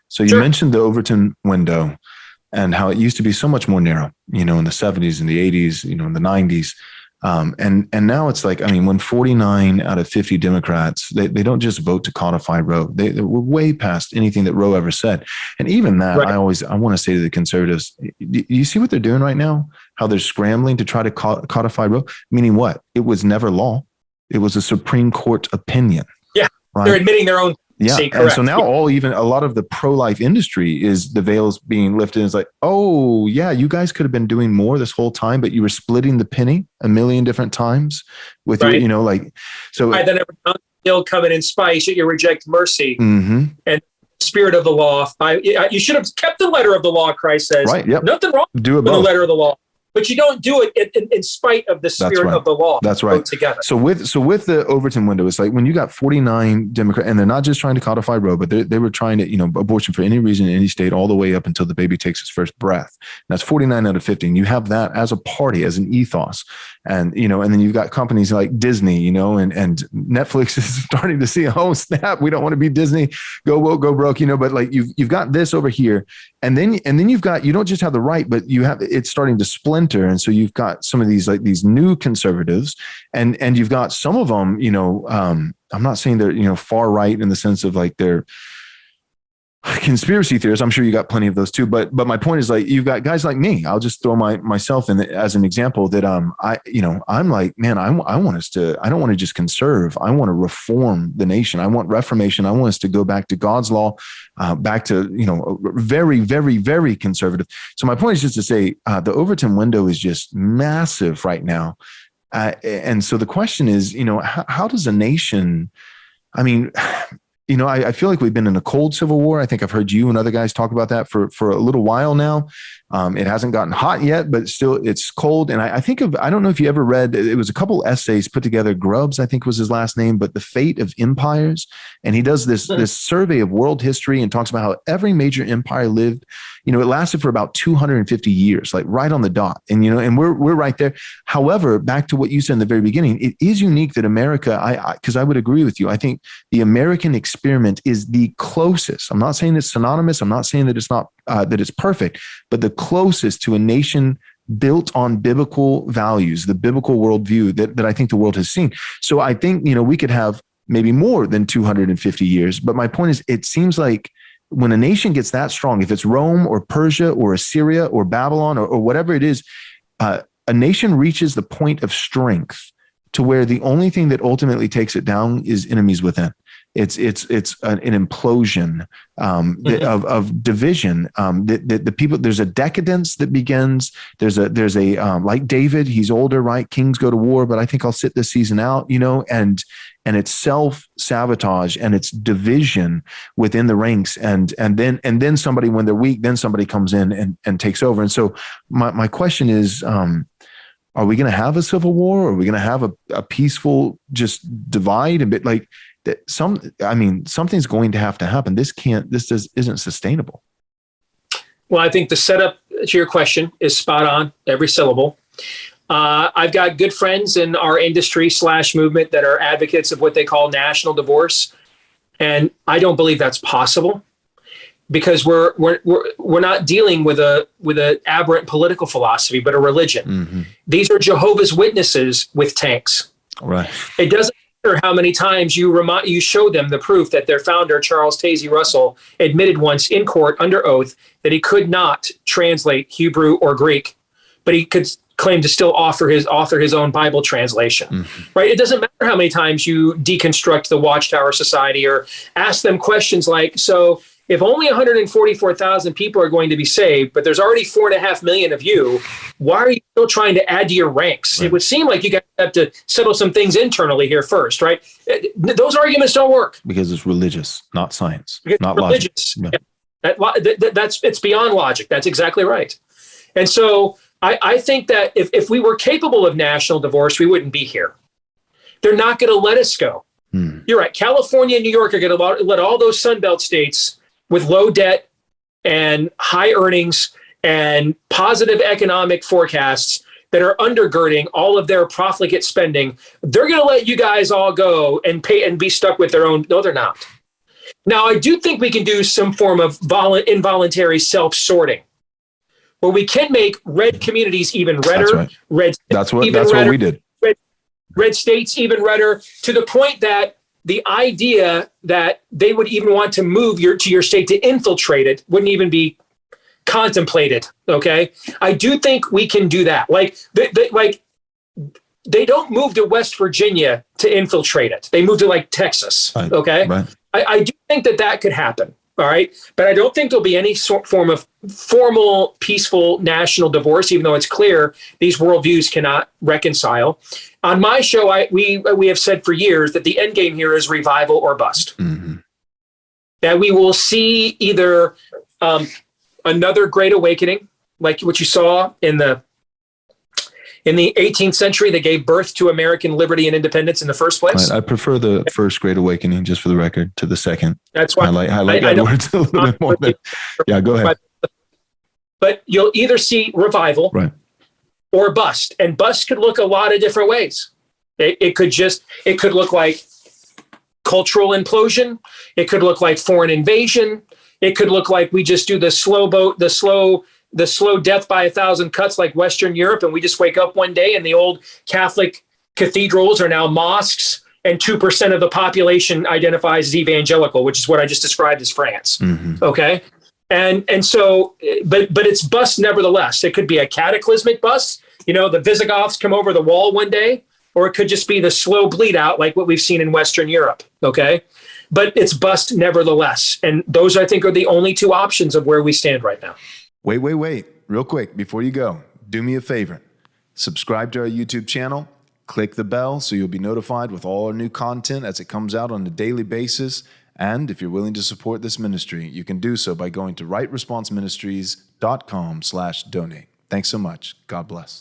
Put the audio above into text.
So you mentioned the Overton window and how it used to be so much more narrow, in the 70s and the 80s, in the 90s. And now it's like, when 49 out of 50 Democrats, they don't just vote to codify Roe. They were way past anything that Roe ever said. And even that, right. I want to say to the conservatives, you see what they're doing right now? How they're scrambling to try to codify Roe? Meaning what? It was never law. It was a Supreme Court opinion. Yeah. Right? They're admitting their own. Yeah. And so now a lot of the pro-life industry is the veils being lifted. And it's like, oh yeah, you guys could have been doing more this whole time, but you were splitting the penny a million different times with right. so. Right, then you'll come in spite, yet you reject mercy and spirit of the law. You should have kept the letter of the law, Christ says. Right. Yep. Nothing wrong with the letter of the law. But you don't do it in spite of the spirit of the law. That's right. Together. So with the Overton window, it's like when you got 49 Democrats, and they're not just trying to codify Roe, but they were trying to, abortion for any reason in any state, all the way up until the baby takes its first breath. And that's 49 out of 50. And you have that as a party, as an ethos. And, and then you've got companies like Disney, and Netflix is starting to see, oh, snap, we don't want to be Disney, go woke, go broke, but like you've got this over here. And then you've got, you don't just have the right, but you have, it's starting to splinter. And so you've got some of these, like these new conservatives and you've got some of them, I'm not saying they're, far right in the sense of like they're conspiracy theorists. I'm sure you got plenty of those too, but my point is like, you've got guys like me. I'll just throw myself in as an example that, I'm like, man, I want us to, I don't want to just conserve. I want to reform the nation. I want reformation. I want us to go back to God's law, back to, very, very, very conservative. So my point is just to say, the Overton window is just massive right now. And so the question is, how does a nation, I feel like we've been in a cold civil war. I think I've heard you and other guys talk about that for a little while now. It hasn't gotten hot yet, but still it's cold. And I don't know if you ever read, it was a couple essays put together. Grubbs, I think was his last name, but The Fate of Empires. And he does this survey of world history and talks about how every major empire lived, it lasted for about 250 years, like right on the dot. And, and we're right there. However, back to what you said in the very beginning, it is unique that America, because I would agree with you. I think the American experiment is the closest. I'm not saying it's synonymous. I'm not saying that it's not, that it's perfect, but the closest to a nation built on biblical values, the biblical worldview that I think the world has seen. So I think, we could have maybe more than 250 years. But my point is, it seems like when a nation gets that strong, if it's Rome or Persia or Assyria or Babylon or whatever it is, a nation reaches the point of strength to where the only thing that ultimately takes it down is enemies within. It's an implosion of division. The people, there's a decadence that begins. There's a like David, he's older, right? Kings go to war, but I think I'll sit this season out, and it's self-sabotage and it's division within the ranks. And then somebody, when they're weak, then somebody comes in and takes over. And so my question is, are we going to have a civil war? Or are we going to have a peaceful just divide? A bit like that. Something's going to have to happen. This isn't sustainable. Well, I think the setup to your question is spot on, every syllable. I've got good friends in our industry / movement that are advocates of what they call national divorce. And I don't believe that's possible because we're not dealing with an aberrant political philosophy, but a religion. Mm-hmm. These are Jehovah's Witnesses with tanks. Right. It doesn't matter how many times you show them the proof that their founder, Charles Taze Russell, admitted once in court under oath that he could not translate Hebrew or Greek, but he could claim to still author his own Bible translation, right? It doesn't matter how many times you deconstruct the Watchtower Society or ask them questions like, so if only 144,000 people are going to be saved, but there's already 4.5 million of you, why are you still trying to add to your ranks? Right. It would seem like you guys have to settle some things internally here first, right? Those arguments don't work. Because it's religious, not science, not religious. Logic. Yeah. It's beyond logic. That's exactly right. And so I think that if we were capable of national divorce, we wouldn't be here. They're not going to let us go. You're right. California and New York are going to let all those Sunbelt states with low debt and high earnings and positive economic forecasts that are undergirding all of their profligate spending. They're going to let you guys all go and pay and be stuck with their own. No, they're not. Now, I do think we can do some form of involuntary self-sorting, where we can make red communities even redder, That's right. That's what we did. Red states even redder, to the point that the idea that they would even want to move to your state to infiltrate it wouldn't even be contemplated. Okay, I do think we can do that. Like they don't move to West Virginia to infiltrate it. They move to like Texas. Right. Okay, Right. I do think that could happen. All right, but I don't think there'll be any form of formal, peaceful national divorce, even though it's clear these worldviews cannot reconcile. On my show, we have said for years that the end game here is revival or bust. Mm-hmm. That we will see either another great awakening, like what you saw in the 18th century that gave birth to American liberty and independence in the first place. I prefer the first Great Awakening, just for the record, to the second. That's why I like that words a little bit more. Yeah, go ahead. But you'll either see revival, right, or bust, and bust could look a lot of different ways. It could look like cultural implosion. It could look like foreign invasion. It could look like we just do the slow death by 1,000 cuts like Western Europe, and we just wake up one day and the old Catholic cathedrals are now mosques, and 2% of the population identifies as evangelical, which is what I just described as France. Mm-hmm. Okay, and so, but it's bust nevertheless. It could be a cataclysmic bust. The Visigoths come over the wall one day, or it could just be the slow bleed out like what we've seen in Western Europe. Okay, but it's bust nevertheless, and those I think are the only two options of where we stand right now. Wait. Real quick, before you go, do me a favor. Subscribe to our YouTube channel. Click the bell so you'll be notified with all our new content as it comes out on a daily basis. And if you're willing to support this ministry, you can do so by going to rightresponseministries.com/donate. Thanks so much. God bless.